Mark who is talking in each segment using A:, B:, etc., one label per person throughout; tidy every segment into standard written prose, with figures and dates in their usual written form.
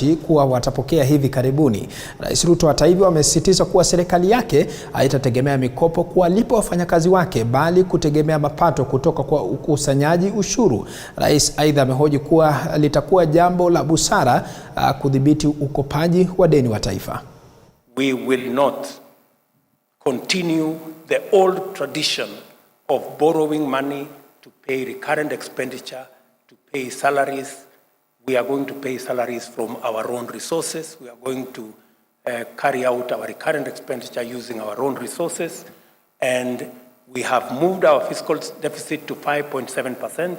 A: masharti kuwa watapokea hivi karibuni. Rais Ruto hata hivyo amesisitiza kuwa serikali yake haitategemea mikopo kuwalipa wafanyakazi wake bali kutegemea mapato kutoka kwa ukusanyaji ushuru. Rais aidha amehoji kuwa litakuwa jambo la busara kudhibiti ukopaji wa deni wa taifa.
B: We will not continue the old tradition of borrowing money to pay recurrent expenditure, to pay salaries. We are going to pay salaries from our own resources. We are going to carry out our recurrent expenditure using our own resources. And we have moved our fiscal deficit to 5.7%.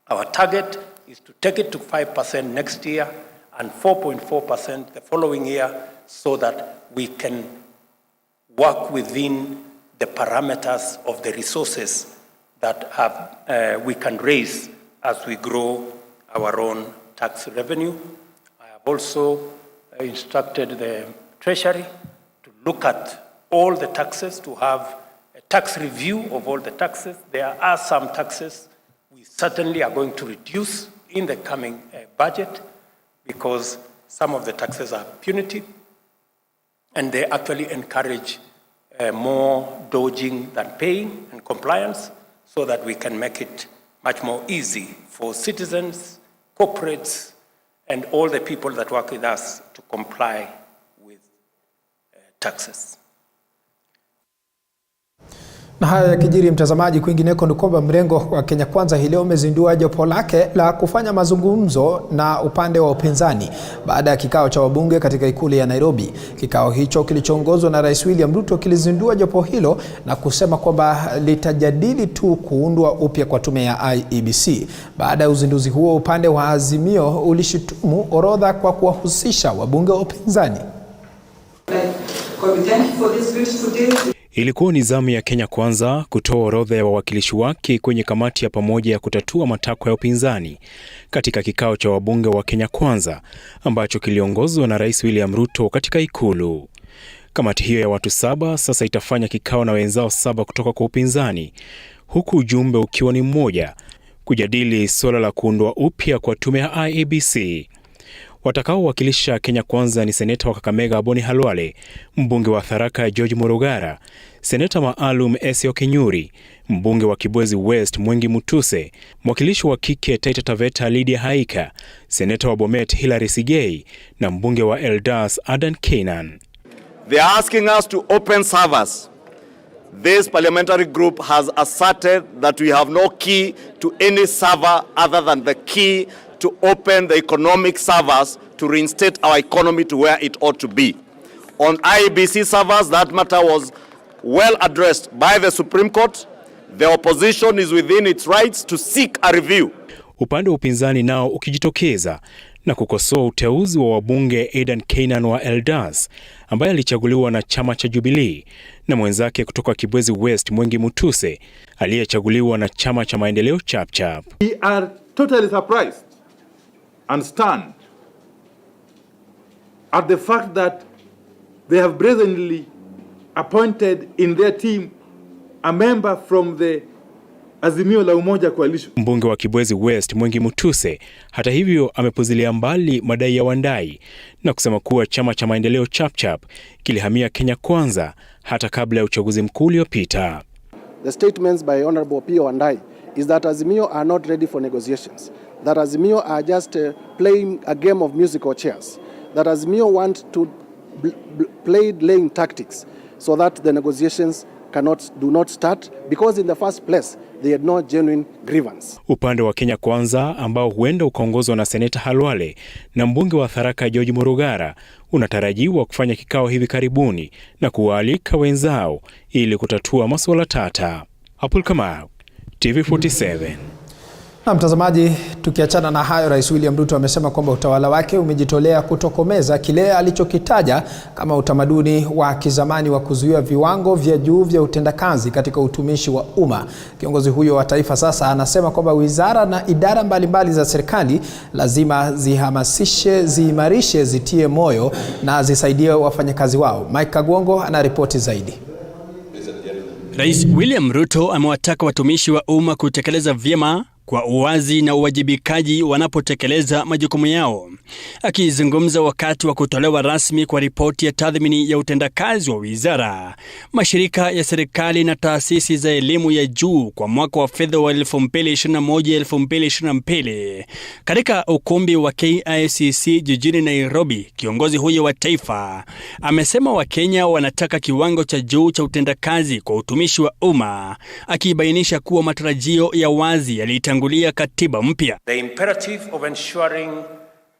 B: Our target is to take it to 5% next year and 4.4% the following year, so that we can work within the parameters of the resources that we can raise as we grow our own tax revenue. I have also instructed the Treasury to look at all the taxes, to have a tax review of all the taxes. There are some taxes we certainly are going to reduce in the coming budget, because some of the taxes are punitive and they actually encourage more dodging than paying and compliance, so that we can make it much more easy for citizens, corporates, and all the people that work with us to comply with taxes.
A: Na haya yakijiri, mtazamaji, kwingineko ni kwamba mrengo wa Kenya Kwanza hii leo umezindua jopo lake la kufanya mazungumzo na upande wa upinzani baada ya kikao cha wabunge katika ikulu ya Nairobi. Kikao hicho kilichoongozwa na Rais William Ruto kilizindua jopo hilo na kusema kwamba litajadili tu kuundwa upya kwa tume ya IEBC. Baada ya uzinduzi huo, upande wa Azimio ulishitumu orodha kwa kuwahusisha wabunge wa upinzani.
C: Ilikuwa ni zamu ya Kenya Kwanza kutoa orodha ya wawakilishi wake kwenye kamati ya pamoja ya kutatua matakwa ya upinzani katika kikao cha wabunge wa Kenya Kwanza ambacho kiliongozwa na Rais William Ruto katika ikulu. Kamati hiyo ya watu 7 sasa itafanya kikao na wenzao 7 kutoka kwa upinzani, huku ujumbe ukiwa ni mmoja, kujadili suala la kuundwa upya kwa tume ya IEBC. Watakaowakilisha Kenya Kwanza ni seneta wa Kakamega Boni Halwale, mbunge wa Tharaka George Morogara, seneta maalum Esio Kinyuri, mbunge wa Kibwezi West Mwengi Mutuse, mwakilishi wa kike Taita Taveta Lydia Haika, seneta wa Bomet Hilary Sigei na mbunge wa Eldas Adan Kainan.
D: They are asking us to open servers. This parliamentary group has asserted that we have no key to any server other than the key to open the economic servers to reinstate our economy to where it ought to be. On IEBC servers, that matter was well addressed by the Supreme Court. The opposition is within its rights to seek a review.
C: Upande wa upinzani nao ukijitokeza na kukosoa uteuzi wa wabunge Adan Kainan wa Eldas, ambaye alichaguliwa na chama cha Jubilee, na mwenzake kutoka Kibwezi West Mwengi Mutuse aliyechaguliwa na chama cha Maendeleo Chapchap.
E: We are totally surprised and stunned at the fact that they have brazenly appointed in their team a member from the Azimio la Umoja Coalition.
C: Mbunge wa Kibwezi West Mwengi Mutuse hata hivyo amepuzilia mbali madai ya Wandai na kusema kuwa chama cha Maendeleo Chapchap kilihamia Kenya Kwanza hata kabla ya uchaguzi mkuu uliopita.
F: The statements by Honorable Upeo Wandai is that Azimio are not ready for negotiations. That Azimio are just playing a game of musical chairs. That Azimio want to play laying tactics so that the negotiations do not start, because in the first place they had no genuine grievance.
C: Upande wa Kenya Kwanza ambao huenda ukaongozwa na seneta Halwale na mbunge wa Tharaka George Morogara unatarajiwa kufanya kikao hivi karibuni na kuwaalika wenzao ili kutatua masuala tata. Apul Kamau, TV47.
A: Na mtazamaji, tukiachana na hayo, Rais William Ruto amesema kwamba utawala wake umejitolea kutokomeza kile alichokitaja kama utamaduni wa kizamani wa kuzuia viwango vya juu vya utendakazi katika utumishi wa umma. Kiongozi huyo wa taifa sasa anasema kwamba wizara na idara mbalimbali za serikali lazima zihamasishe, ziimarishe, zitie moyo na zisaidie wafanyakazi wao. Mike Kagwongo anaripoti zaidi.
G: Rais William Ruto amewataka watumishi wa umma kutekeleza vyema kwa uwazi na uwajibikaji wanapotekeleza majukumu yao. Akizungumza wakati wa kutolewa rasmi kwa ripoti ya tathmini ya utendakazi wa wizara, mashirika ya serikali na taasisi za elimu ya juu kwa mwaka wa fedha wa 2021-2022 katika ukumbi wa KICC jijini Nairobi, kiongozi huyo wa taifa amesema Wakenya wanataka kiwango cha juu cha utendakazi kwa utumishi wa umma, akibainisha kuwa matarajio ya wazi yalitangulia katiba mpya.
B: The imperative of ensuring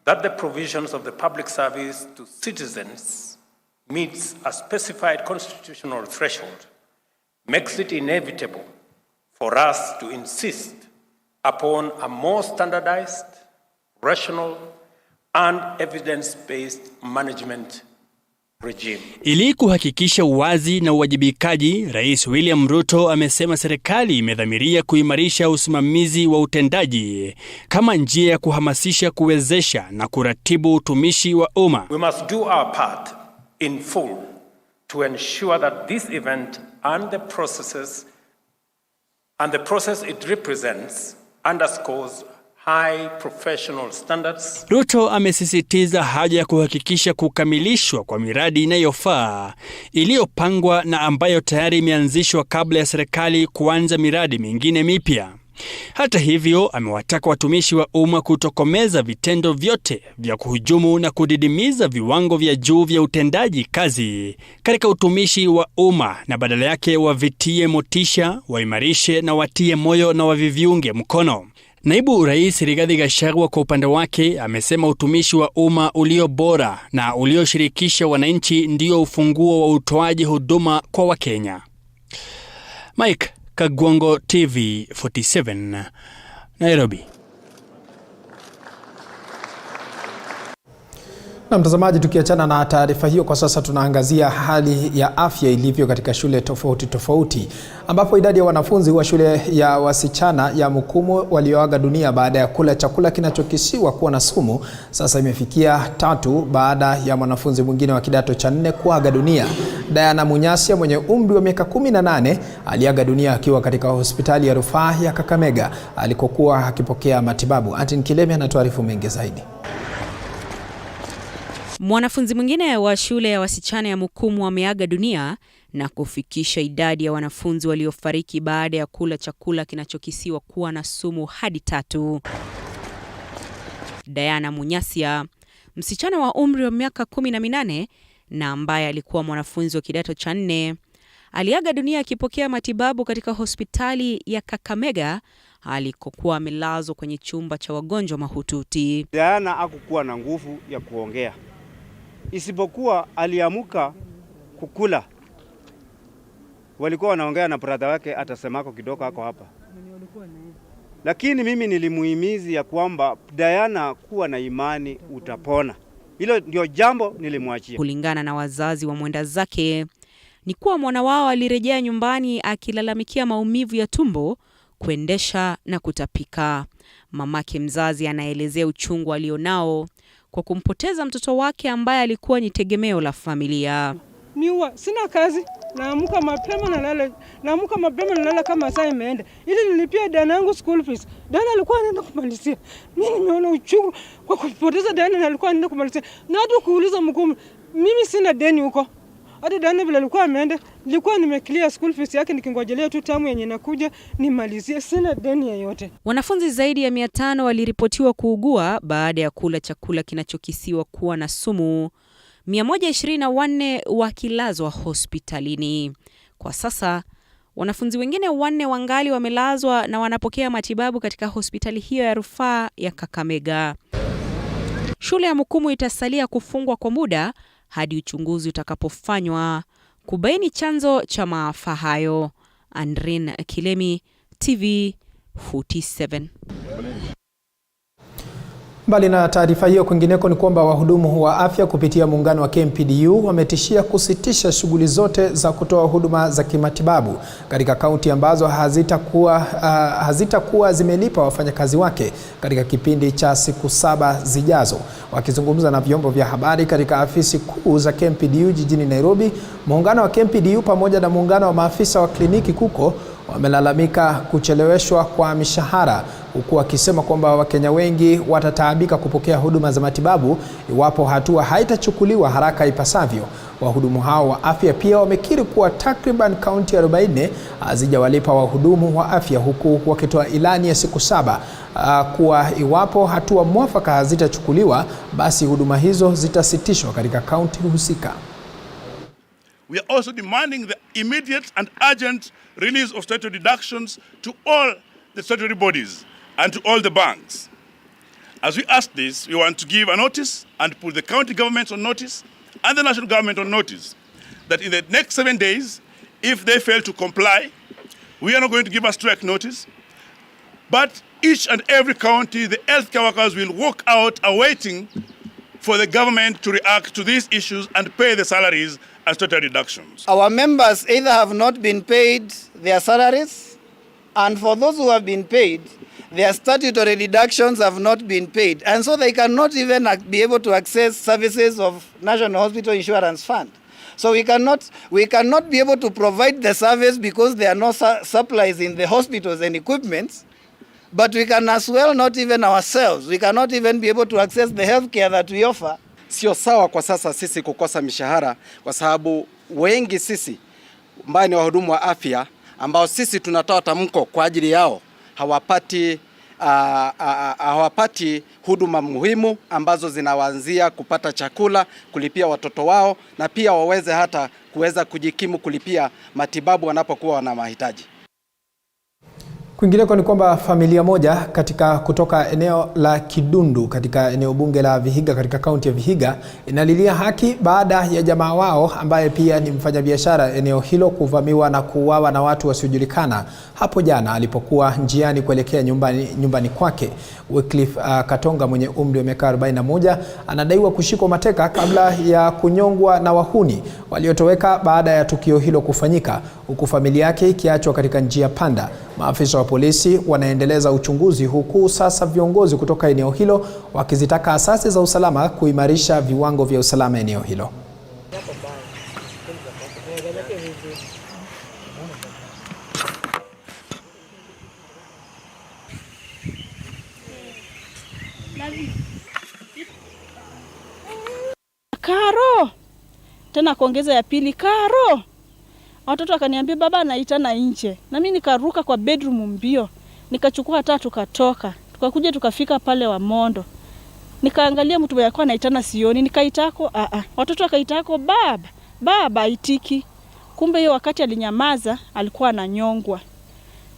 B: that the provisions of the public service to citizens meets a specified constitutional threshold makes it inevitable for us to insist upon a more standardized, rational, and evidence-based management regime.
G: Ili kuhakikisha uwazi na uwajibikaji, Rais William Ruto amesema serikali imedhamiria kuimarisha usimamizi wa utendaji kama njia ya kuhamasisha, kuwezesha na kuratibu utumishi wa umma.
B: We must do our part in full to ensure that this event and the process it represents underscores high professional standards.
G: Ruto amesisitiza haja ya kuhakikisha kukamilishwa kwa miradi inayofaa iliyopangwa na ambayo tayari imeanzishwa kabla ya serikali kuanza miradi mingine mipya. Hata hivyo, amewataka watumishi wa umma kutokomeza vitendo vyote vya kuhujumu na kudidimiza viwango vya juu vya utendaji kazi katika utumishi wa umma, na badala yake wavitie motisha, waimarishe na watie moyo na waviviunge mkono. Naibu Rais Rigathi Gachagua kwa upande wake amesema utumishi wa umma ulio bora na ulioshirikisha wananchi ndio ufunguo wa utoaji huduma kwa Wakenya. Mike Kagwango, TV47, Nairobi.
A: Na mtazamaji, tukiachana na taarifa hiyo, kwa sasa tunaangazia hali ya afya ilivyo katika shule tofauti tofauti, ambapo idadi ya wanafunzi wa shule ya wasichana ya Mukumu walioaga dunia baada ya kula chakula kinachokisiwa kuwa na sumu sasa imefikia 3 baada ya mwanafunzi mwingine wa kidato cha 4 kuaga dunia. Diana Munyasia mwenye umri wa miaka 18 aliaga dunia akiwa katika hospitali ya rufaa ya Kakamega alikokuwa akipokea matibabu. Antin Kilemi anatuarifu mengi zaidi.
H: Mwanafunzi mwingine wa shule ya wasichana ya Mukumu ameaga dunia na kufikisha idadi ya wanafunzi waliofariki baada ya kula chakula kinachokisiwa kuwa na sumu hadi 3. Diana Munyasia, msichana wa umri wa miaka 18 na ambaye alikuwa mwanafunzi wa kidato cha 4, aliaga dunia akipokea matibabu katika hospitali ya Kakamega alikokuwa amelazwa kwenye chumba cha wagonjwa mahututi.
I: Diana hakukuwa na nguvu ya kuongea, isipokuwa aliamuka kukula. Walikuwa wanaongea na brother wake, atasemako kidogo hako hapa. Lakini mimi nilimuhimizi ya kwamba Diana, kuwa na imani, utapona. Hilo ndio jambo nilimwachia.
H: Kulingana na wazazi wa mwenda zake, ni kuwa mwana wao alirejea nyumbani akilalamikia maumivu ya tumbo, kuendesha na kutapika. Mamake mzazi anaelezea uchungu alionao kwa kumpoteza mtoto wake ambaye alikuwa ni tegemeo la familia.
J: Miwa, sina kazi, naamka mapema na lala kama saa imeenda. Ili nilipia Diana yangu school fees. Diana alikuwa anaenda kumalizia. Mimi nimeona uchungu kwa kupoteza Diana, na alikuwa anaenda kumalizia. Na hata kuuliza Mukumu, mimi sina deni huko. Hata Diana vile alikuwa ameenda, nilikuwa nimeclear school fees yake nikingojelea tu tamu yenye nakuja nimalizie, sina deni yoyote.
H: Wanafunzi zaidi ya 500 waliripotiwa kuugua baada ya kula chakula kinachokisiwa kuwa na sumu, 124 wakilazwa hospitalini. Kwa sasa, wanafunzi wengine 4 wangali wamelazwa na wanapokea matibabu katika hospitali hiyo ya rufaa ya Kakamega. Shule ya Mukumu itasalia kufungwa kwa muda hadi uchunguzi utakapofanywa kubaini chanzo cha maafa hayo. Andrin Kilemi, TV47.
A: Mbali na taarifa hiyo, kwingineko ni kwamba wahudumu wa afya kupitia muungano wa KMPDU wametishia kusitisha shughuli zote za kutoa huduma za kimatibabu katika kaunti ambazo hazitakuwa zimelipa wafanyakazi wake katika kipindi cha siku 7 zijazo. Wakizungumza na vyombo vya habari katika afisi kuu za KMPDU jijini Nairobi, muungano wa KMPDU pamoja na muungano wa maafisa wa kliniki kuko wamelalamika kucheleweshwa kwa mishahara, huku wakisema kwamba Wakenya wengi watataabika kupokea huduma za matibabu iwapo hatua haitachukuliwa haraka ipasavyo. Wahudumu hao wa afya pia wamekiri kuwa takriban kaunti 40 hazijawalipa wahudumu wa afya, huku wakitoa ilani ya siku 7 kuwa iwapo hatua mwafaka hazitachukuliwa basi huduma hizo zitasitishwa katika kaunti husika.
K: We are also demanding the immediate and urgent release of statutory deductions to all the statutory bodies and to all the banks. As we ask this, we want to give a notice and put the county governments on notice and the national government on notice that in the next 7 days, if they fail to comply, we are not going to give a strike notice, but each and every county, the healthcare workers will walk out awaiting for the government to react to these issues and pay the salaries as statutory deductions.
L: Our members either have not been paid their salaries, and for those who have been paid, their statutory deductions have not been paid, and so they cannot even be able to access services of National Hospital Insurance Fund. So we cannot be able to provide the service because there are no supplies in the hospitals and equipments. But we can as well not even ourselves. We cannot even be able to access the health care that we offer.
F: Sio sawa kwa sasa sisi kukosa mishahara kwa sababu wengi sisi ambao ni wahudumu wa afya ambao sisi tunatoa tamko kwa ajili yao hawapati huduma muhimu ambazo zinawaanzia kupata chakula, kulipia watoto wao na pia waweze hata kuweza kujikimu kulipia matibabu wanapokuwa wana mahitaji.
A: Kwingineko ni kwamba familia moja kutoka eneo la Kidundu katika eneo bunge la Vihiga katika kaunti ya Vihiga inalilia haki baada ya jamaa wao ambaye pia ni mfanyabiashara eneo hilo kuvamiwa na kuuawa na watu wasiojulikana hapo jana alipokuwa njiani kuelekea nyumbani kwake. Wycliffe Katonga mwenye umri wa miaka 41 anadaiwa kushikwa mateka kabla ya kunyongwa na wahuni waliotoweka baada ya tukio hilo kufanyika, huku familia yake ikiachwa katika njia panda. Maafisa wa polisi wanaendeleza uchunguzi, huku sasa viongozi kutoka eneo hilo wakizitaka asasi za usalama kuimarisha viwango vya usalama eneo hilo.
J: Karo! Tena kuongeza ya pili, Karo! Watoto wakaniambia baba anaitana nje. Na mimi nikaruka kwa bedroom mbio. Nikachukua taa tukatoka. Tukakuja tukafika pale wa Mondo. Nikaangalia mtu alikuwa anaitana sioni, nikaitako watoto wakaitako baba aitiki. Kumbe hiyo wakati alinyamaza alikuwa ananyongwa.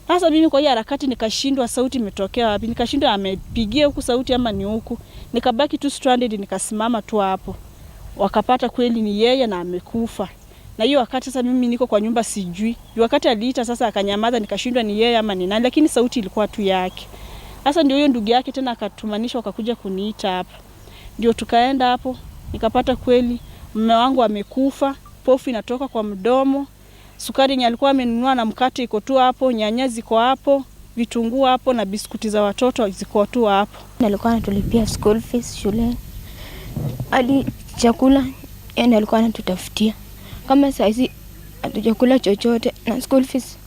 J: Sasa mimi kwa hiyo harakati nikashindwa sauti imetokea wapi. Nikashindwa amepigia huku sauti ama ni huku. Nikabaki tu stranded, nikasimama tu hapo. Wakapata kweli ni yeye na amekufa. Na hiyo wakati sasa mimi niko kwa nyumba sijui. Wakati aliita sasa akanyamaza, nikashindwa ni yeye ama ni nani, lakini sauti ilikuwa tu yake. Sasa ndio hiyo ndugu yake tena akatumanisha wakakuja kuniita hapa. Ndio tukaenda hapo, nikapata kweli mume wangu amekufa, pofu inatoka kwa mdomo. Sukari yenye alikuwa amenunua na mkate iko tu hapo, nyanya ziko hapo, vitunguu hapo na biskuti za watoto ziko tu hapo.
M: Alikuwa anatulipia school fees shule. Hadi chakula yeye alikuwa anatutafutia. Kama saizi hatujakula chochote na school fees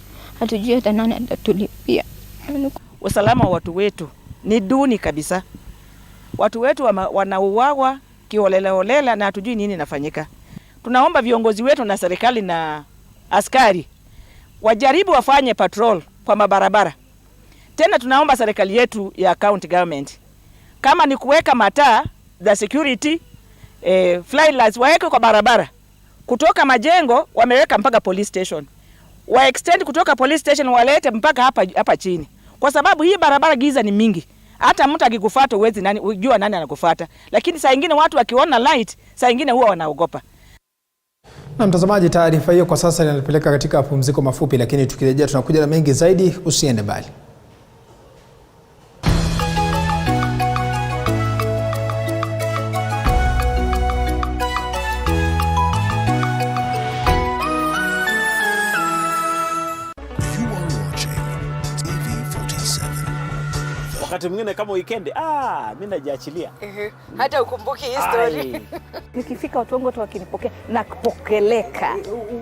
M: hatujui hata nani atatulipia.
N: Usalama wa watu wetu ni duni kabisa. Watu wetu wanauawa kioleleolela na hatujui nini inafanyika. Tunaomba viongozi wetu na serikali na askari wajaribu wafanye patrol kwa mabarabara. Tena tunaomba serikali yetu ya county government kama ni kuweka mataa the security flylights waweke kwa barabara. Kutoka majengo wameweka mpaka police station. Wa extend kutoka police station walete mpaka hapa chini. Kwa sababu hii barabara giza ni mingi. Hata mtu akikufuata unajua nani anakufuata. Lakini saa nyingine watu wakiona light, saa nyingine huwa wanaogopa.
A: Na mtazamaji, taarifa hiyo kwa sasa inanipeleka katika pumziko mafupi, lakini tukirejea tunakuja na mengi zaidi, usiende mbali.
O: Wakati wakati mwingine kama weekend mimi najiachilia.
P: Hata ukumbuki hii story.
Q: Nikifika watu wangu wakinipokea na kupokeleka.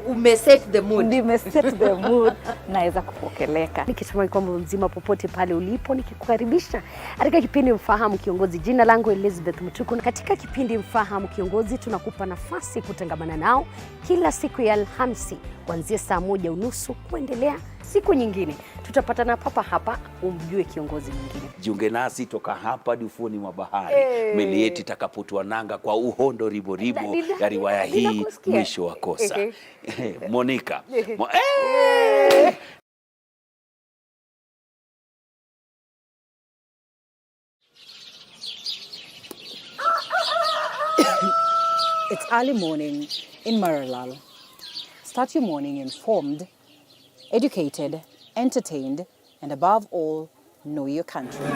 P: Umeset the mood.
Q: Nimeset the mood. Naweza kupokeleka. Nikisema kwamba mzima popote pale ulipo, nikikukaribisha katika kipindi Mfahamu Kiongozi. Jina langu Elizabeth Mutuku. Katika kipindi Mfahamu Kiongozi tunakupa nafasi kutangamana nao kila siku ya Alhamisi kuanzia saa 1:30 kuendelea. Siku nyingine tutapatana papa hapa umjue kiongozi mwingine.
R: Jiunge nasi toka hapa hadi ufuoni mwa bahari. Meli yetu itakapotua nanga kwa uhondo ribo ya riwaya hii mwisho wa kosa. Monica.
S: It's early morning in Maralal. Start your morning informed, educated, entertained, and above all, know your country.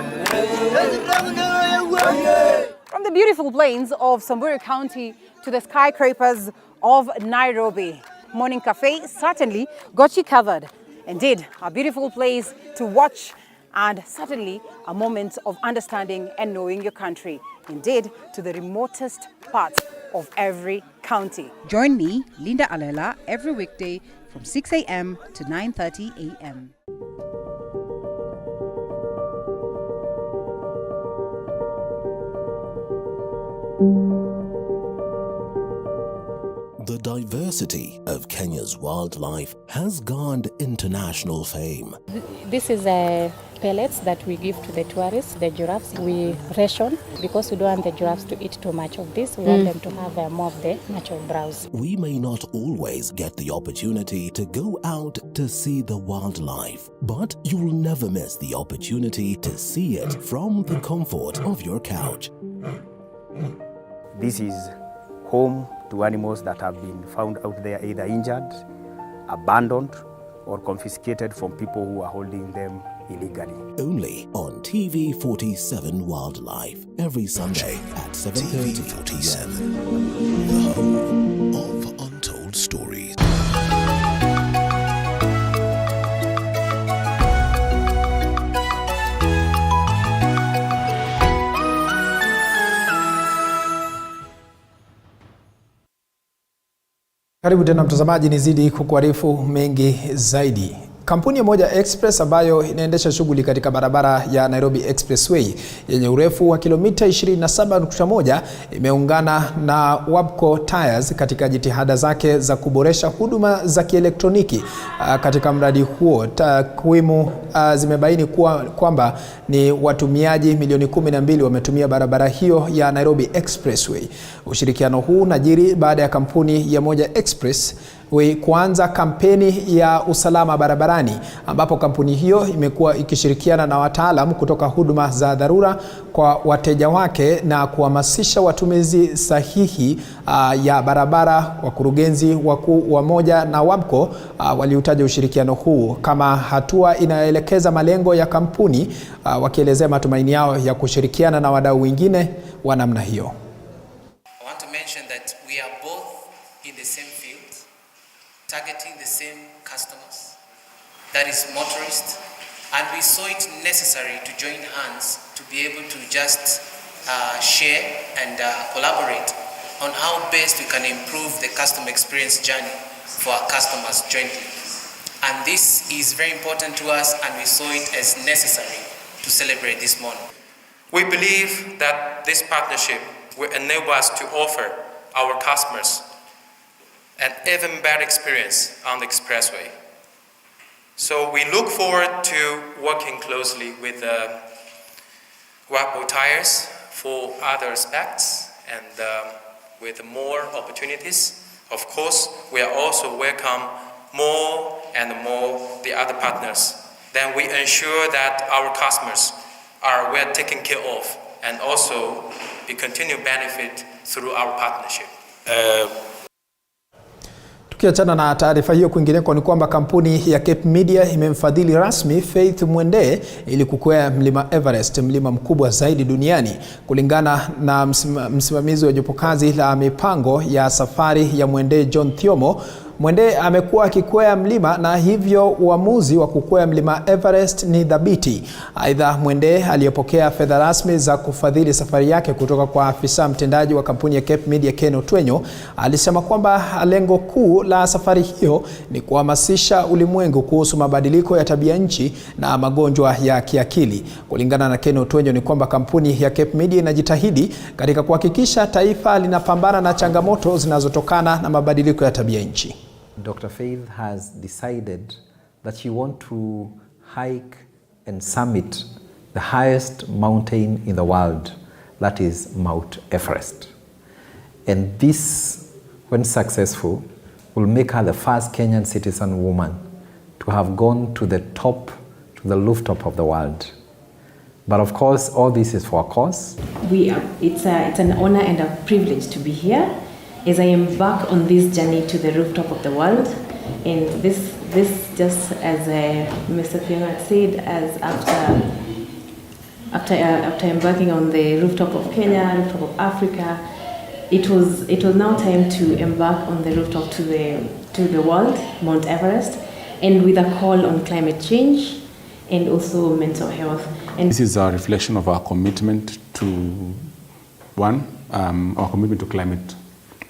S: From the beautiful plains of Samburu County to the skyscrapers of Nairobi, Morning Cafe certainly got you covered. Indeed, a beautiful place to watch and certainly a moment of understanding and knowing your country. Indeed, to the remotest parts of every county.
T: Join me, Linda Alela, every weekday from 6 a.m. to 9:30 a.m.
U: The diversity of Kenya's wildlife has garnered international fame.
V: This is pellets that we give to the tourists, the giraffes. We ration because we don't want the giraffes to eat too much of this. We want them to have more of the natural browse.
U: We may not always get the opportunity to go out to see the wildlife, but you'll never miss the opportunity to see it from the comfort of your couch.
I: This is home to animals that have been found out there either injured, abandoned, or confiscated from people who are holding them illegally.
U: Only on TV47 Wildlife, every Sunday at 7:30 p.m. The home of untold stories.
A: Karibu tena mtazamaji, nizidi kukuarifu mengi zaidi. Kampuni moja Express ambayo inaendesha shughuli katika barabara ya Nairobi Expressway yenye urefu wa kilomita 27.1 imeungana na Upeo Tires katika jitihada zake za kuboresha huduma za kielektroniki katika mradi huo. Takwimu zimebaini kwamba ni watumiaji milioni 12 wametumia barabara hiyo ya Nairobi Expressway. Ushirikiano huu unajiri baada ya kampuni ya moja Express kuanza kampeni ya usalama barabarani, ambapo kampuni hiyo imekuwa ikishirikiana na wataalamu kutoka huduma za dharura kwa wateja wake na kuhamasisha watumizi sahihi ya barabara. Wakurugenzi wakuu wa moja na Upeo waliutaja ushirikiano huu kama hatua inayoelekeza malengo ya kampuni, wakielezea matumaini yao ya kushirikiana na wadau wengine wa namna hiyo.
W: I want to mention that we are both in the same field, targeting the same customers, that is motorists, and we saw it necessary to join hands to be able to just share and collaborate on how best we can improve the customer experience journey for our customers jointly. And this is very important to us, and we saw it as necessary to celebrate this morning.
X: We believe that this partnership will enable us to offer our customers an even better experience on the Expressway. So we look forward to working closely with Upeo Tires for other aspects and with more opportunities. Of course, we are also welcome more and more the other partners. Then we ensure that our customers are well taken care of and also we continue benefit through our partnership.
A: Tukiachana na taarifa hiyo, kwingineko ni kwamba kampuni ya Cape Media imemfadhili rasmi Faith Mwende ili kukwea mlima Everest, mlima mkubwa zaidi duniani. Kulingana na msimamizi wa jopo kazi la mipango ya safari ya Mwende John Thiomo, Mwende amekuwa akikwea mlima na hivyo uamuzi wa kukwea mlima Everest ni dhabiti. Aidha, Mwende aliyepokea fedha rasmi za kufadhili safari yake kutoka kwa afisa mtendaji wa kampuni ya Cape Media Ken Otwenyo alisema kwamba lengo kuu la safari hiyo ni kuhamasisha ulimwengu kuhusu mabadiliko ya tabia nchi na magonjwa ya kiakili. Kulingana na Ken Otwenyo ni kwamba kampuni ya Cape Media inajitahidi katika kuhakikisha taifa linapambana na changamoto zinazotokana na mabadiliko ya tabia nchi.
B: Dr. Faith has decided that she wants to hike and summit the highest mountain in the world, that is Mount Everest. And this, when successful, will make her the first Kenyan citizen woman to have gone to the top, to the rooftop of the world. But of course, all this is for a cause.
C: It's an honor and a privilege to be here as I embark on this journey to the rooftop of the world. And this just as Mr. Fiona had said, as after embarking on the rooftop of Kenya, rooftop of Africa, it was now time to embark on the rooftop to the world, Mount Everest, and with a call on climate change and also mental health. And
D: this is a reflection of our commitment to our commitment to climate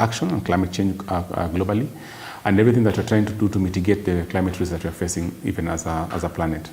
D: action and climate change globally, and everything that we're trying to do to mitigate the climate risks that we're facing even as a planet.